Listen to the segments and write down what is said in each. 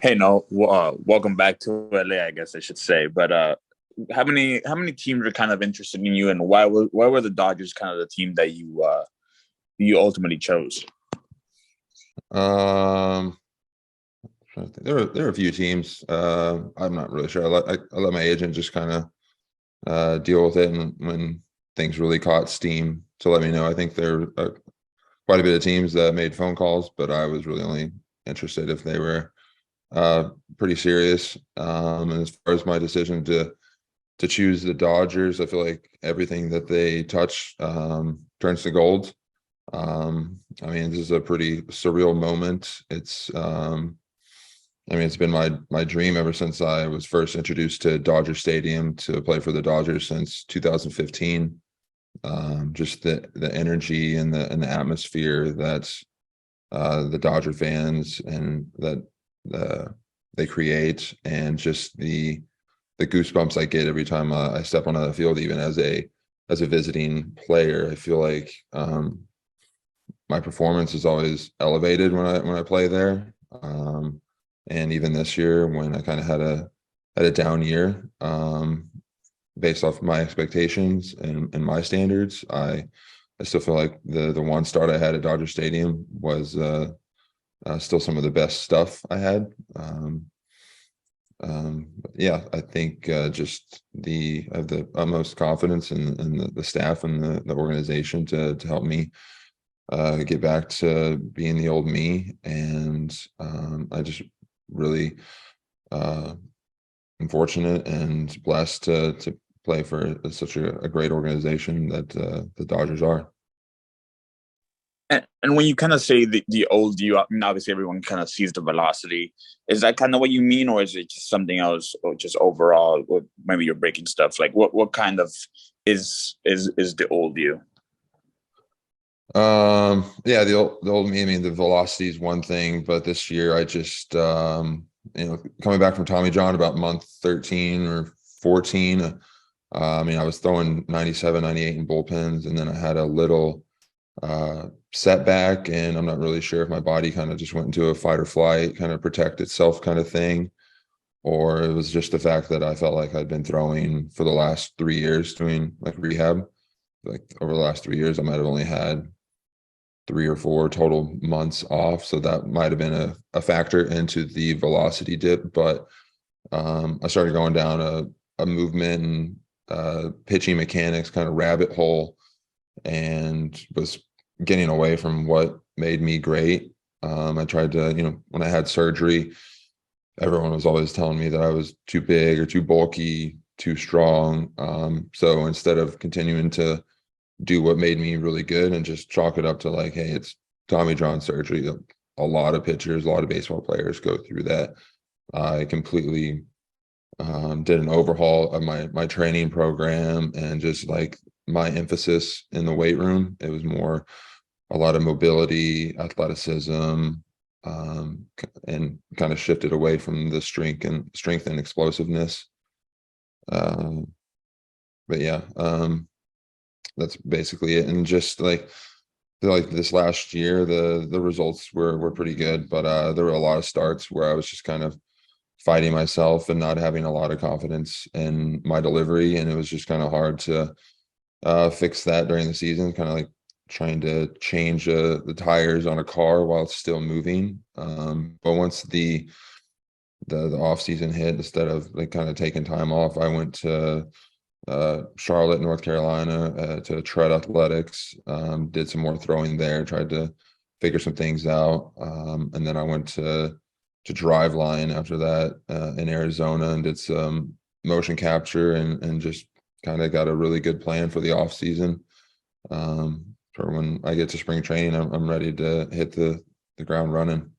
Hey, no, welcome back to LA, I guess I should say. But how many teams are kind of interested in you, and why were the Dodgers kind of the team that you ultimately chose? Um, there are a few teams. I'm not really sure. I let my agent just kind of deal with it, and when things really caught steam, to let me know. I think there are quite a bit of teams that made phone calls, but I was really only interested if they were pretty serious. And as far as my decision to choose the Dodgers, I feel like everything that they touch turns to gold. I mean, this is a pretty surreal moment. It's been my dream ever since I was first introduced to Dodger Stadium to play for the Dodgers since 2015. Just the energy and the atmosphere that the Dodger fans and that they create, and just the goosebumps I get every time I step onto the field, even as a visiting player. I feel like my performance is always elevated when I play there. And even this year, when I kind of had a down year, based off my expectations and my standards, I still feel like the one start I had at Dodger Stadium was still some of the best stuff I had. Yeah, I think just I have the utmost confidence in the staff and the organization to help me get back to being the old me. And I just really uh, am fortunate and blessed to play for such a great organization that the Dodgers are. And when you kind of say the old you, I mean, obviously everyone kind of sees the velocity. Is that kind of what you mean, or is it just something else, or just overall, or maybe you're breaking stuff? Like what kind of is the old you? Yeah, the old me. I mean, the velocity is one thing, but this year I just coming back from Tommy John about month 13 or 14. I mean, I was throwing 97, 98 in bullpens, and then I had a little setback, and I'm not really sure if my body kind of just went into a fight or flight, kind of protect itself kind of thing, or it was just the fact that I felt like I'd been throwing for the last 3 years doing like rehab. Like over the last 3 years, I might have only had 3 or 4 total months off. So that might have been a factor into the velocity dip. But I started going down a movement and pitching mechanics kind of rabbit hole, and was getting away from what made me great. I tried to, when I had surgery, everyone was always telling me that I was too big or too bulky, too strong. So instead of continuing to do what made me really good and just chalk it up to like, hey, it's Tommy John surgery. A lot of pitchers, a lot of baseball players go through that. I completely did an overhaul of my training program, and just like my emphasis in the weight room. It was more a lot of mobility, athleticism, and kind of shifted away from the strength and explosiveness. Uh, but yeah, that's basically it. And just like this last year, the results were pretty good, but there were a lot of starts where I was just kind of fighting myself and not having a lot of confidence in my delivery, and it was just kind of hard to fix that during the season. Kind of like trying to change the tires on a car while it's still moving. But once the off season hit, instead of like kind of taking time off, I went to Charlotte, North Carolina, to Tread Athletics. Did some more throwing there, tried to figure some things out, and then I went to Driveline after that in Arizona, and did some motion capture, and just kind of got a really good plan for the off season. For when I get to spring training, I'm ready to hit the ground running.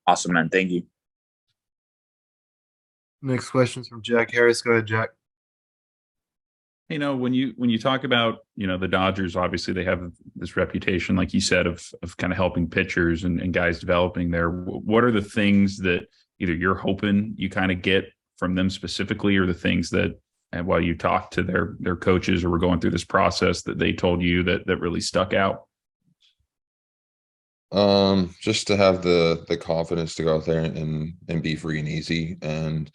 Awesome, man. Thank you. Next question is from Jack Harris. Go ahead, Jack. When you talk about the Dodgers, obviously they have this reputation, like you said, of kind of helping pitchers and guys developing there. What are the things that either you're hoping you kind of get from them specifically, or the things that, and while you talk to their coaches or were going through this process, that they told you that really stuck out? Just to have the confidence to go out there and be free and easy, and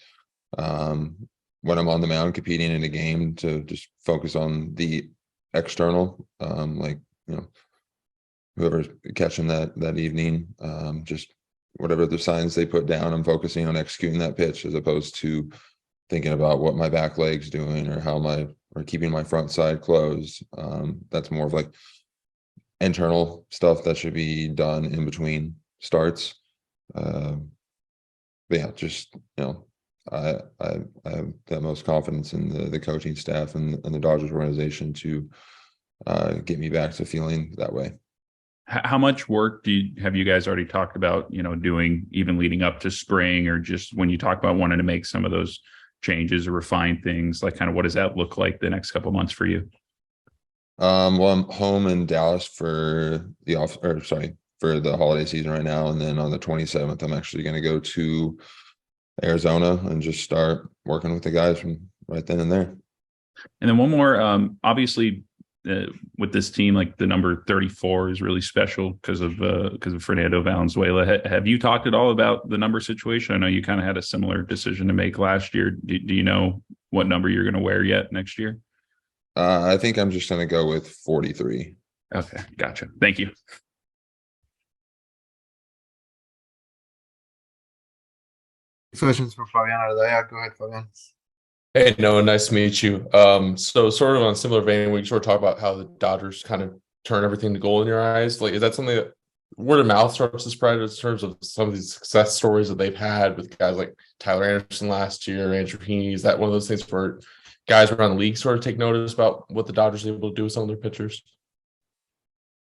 when I'm on the mound competing in a game, to just focus on the external, like, you know, whoever's catching that evening, just whatever the signs they put down, I'm focusing on executing that pitch as opposed to thinking about what my back leg's doing or or keeping my front side closed. That's more of like internal stuff that should be done in between starts. But yeah, just, you know, I have the most confidence in the coaching staff and the Dodgers organization to get me back to feeling that way. How much work have you guys already talked about, you know, doing even leading up to spring, or just when you talk about wanting to make some of those changes or refine things, like kind of what does that look like the next couple of months for you? Well, I'm home in Dallas for for the holiday season right now, and then on the 27th, I'm actually going to go to Arizona and just start working with the guys from right then and there. And then one more, obviously, with this team, like the number 34 is really special because of Fernando Valenzuela. Have you talked at all about the number situation? I know you kind of had a similar decision to make last year. Do you know what number you're going to wear yet next year? I think I'm just going to go with 43. Okay, gotcha. Thank you. Questions from Fabian Ardaya. Go ahead, Fabian. Hey, Noah, nice to meet you. So sort of on a similar vein, we sort of talk about how the Dodgers kind of turn everything to gold in your eyes. Like, is that something that word of mouth starts to spread in terms of some of these success stories that they've had with guys like Tyler Anderson last year, Andrew Heaney? Is that one of those things where guys around the league sort of take notice about what the Dodgers are able to do with some of their pitchers?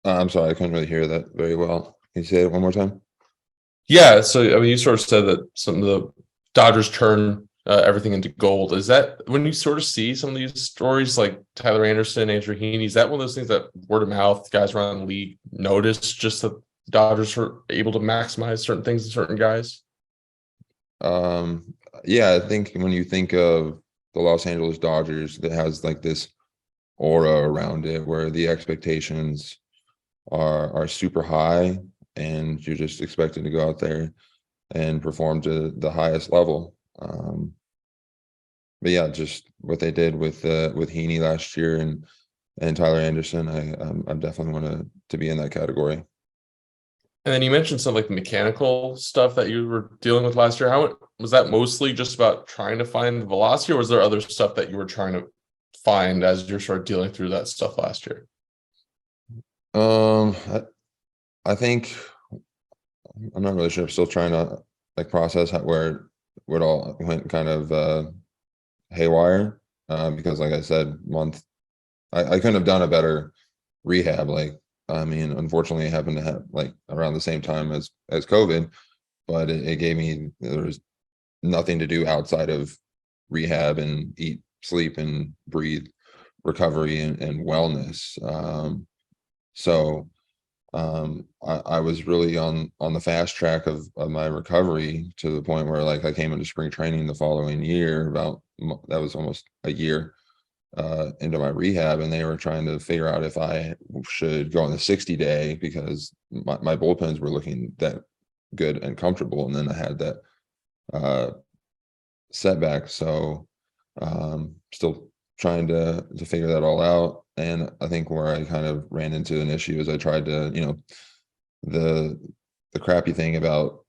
I'm sorry, I couldn't really hear that very well. Can you say it one more time? Yeah, so I mean, you sort of said that some of the Dodgers turn everything into gold. Is that when you sort of see some of these stories like Tyler Anderson, Andrew Heaney, is that one of those things that word of mouth guys around the league notice, just that Dodgers are able to maximize certain things in certain guys? Yeah, I think when you think of the Los Angeles Dodgers, that has like this aura around it where the expectations are super high, and you're just expected to go out there and perform to the highest level. But yeah, just what they did with Heaney last year and Tyler Anderson, I definitely want to be in that category. And then you mentioned some like the mechanical stuff that you were dealing with last year. How was that mostly just about trying to find the velocity, or was there other stuff that you were trying to find as you're sort of dealing through that stuff last year? I think I'm not really sure. I'm still trying to like process where it all went kind of haywire, because like I said, I couldn't have done a better rehab. Like, I mean, unfortunately, it happened to have like around the same time as COVID, but it gave me, there was nothing to do outside of rehab and eat, sleep, and breathe recovery and wellness. So I was really on the fast track of my recovery, to the point where like I came into spring training the following year, that was almost a year into my rehab, and they were trying to figure out if I should go on the 60-day because my bullpens were looking that good and comfortable, and then I had that setback. So still trying to figure that all out. And I think where I kind of ran into an issue is I tried to, you know, the crappy thing about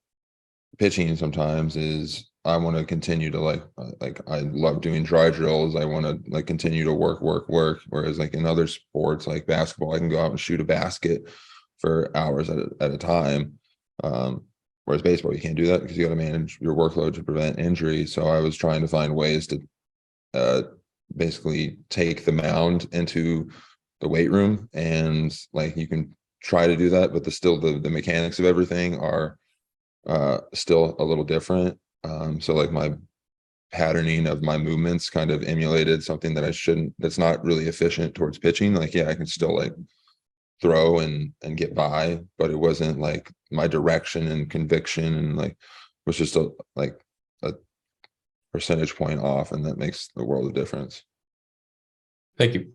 pitching sometimes is I want to continue to like I love doing dry drills. I want to like continue to work. Whereas like in other sports like basketball, I can go out and shoot a basket for hours at a time. Whereas baseball, you can't do that because you got to manage your workload to prevent injury. So I was trying to find ways to basically take the mound into the weight room, and like you can try to do that, but the mechanics of everything are still a little different. So like my patterning of my movements kind of emulated something that's not really efficient towards pitching. Like, yeah, I can still like throw and get by, but it wasn't like my direction and conviction, and like was just a percentage point off, and that makes the world of difference. Thank you.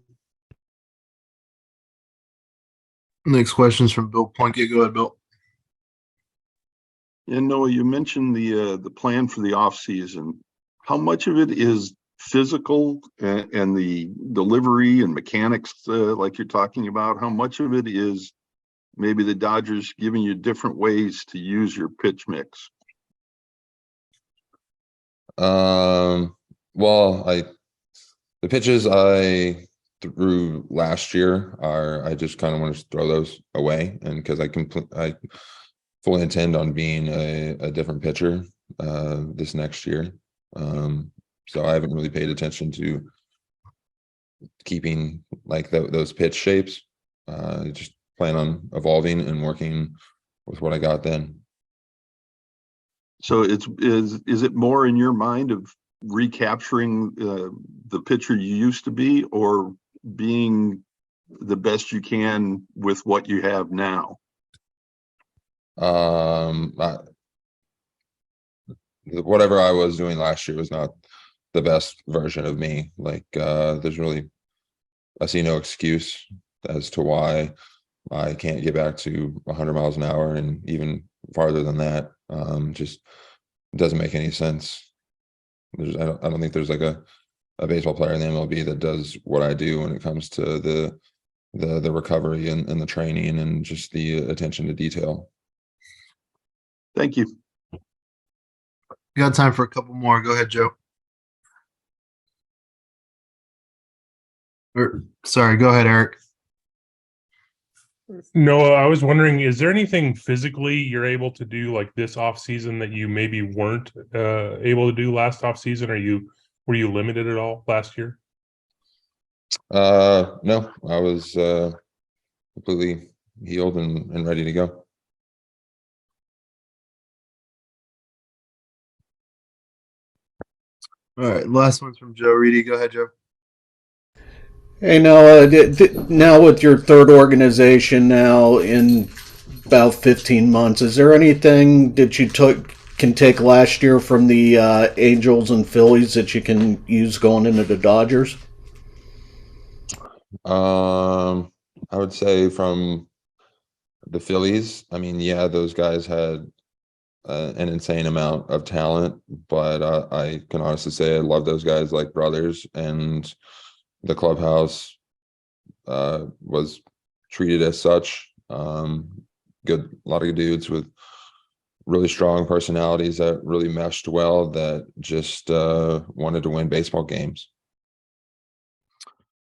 Next question's from Bill Plunkett. Go ahead, Bill. And Noah, you mentioned the plan for the off season. How much of it is physical and the delivery and mechanics, like you're talking about? How much of it is maybe the Dodgers giving you different ways to use your pitch mix? Well, the pitches I threw last year I just kind of want to throw those away, and because I fully intend on being a different pitcher this next year. So I haven't really paid attention to keeping like those pitch shapes. Just plan on evolving and working with what I got then. So is it more in your mind of recapturing the pitcher you used to be, or being the best you can with what you have now? Whatever I was doing last year was not the best version of me. Like I see no excuse as to why I can't get back to 100 miles an hour and even farther than that. Just doesn't make any sense. I don't think there's like a baseball player in the MLB that does what I do when it comes to the recovery and the training and just the attention to detail. Thank you. We got time for a couple more. Go ahead, Joe. Sorry, go ahead, Eric. No, I was wondering, is there anything physically you're able to do like this off season that you maybe weren't able to do last off season? Were you limited at all last year? No, I was completely healed and ready to go. All right, last one's from Joe Reedy. Go ahead, Joe. Hey, now, now with your third organization now in about 15 months, is there anything that you can take last year from the Angels and Phillies that you can use going into the Dodgers? I would say from the Phillies, I mean, yeah, those guys had an insane amount of talent, but I can honestly say I love those guys like brothers, and the clubhouse was treated as such. A lot of good dudes with really strong personalities that really meshed well, that just wanted to win baseball games.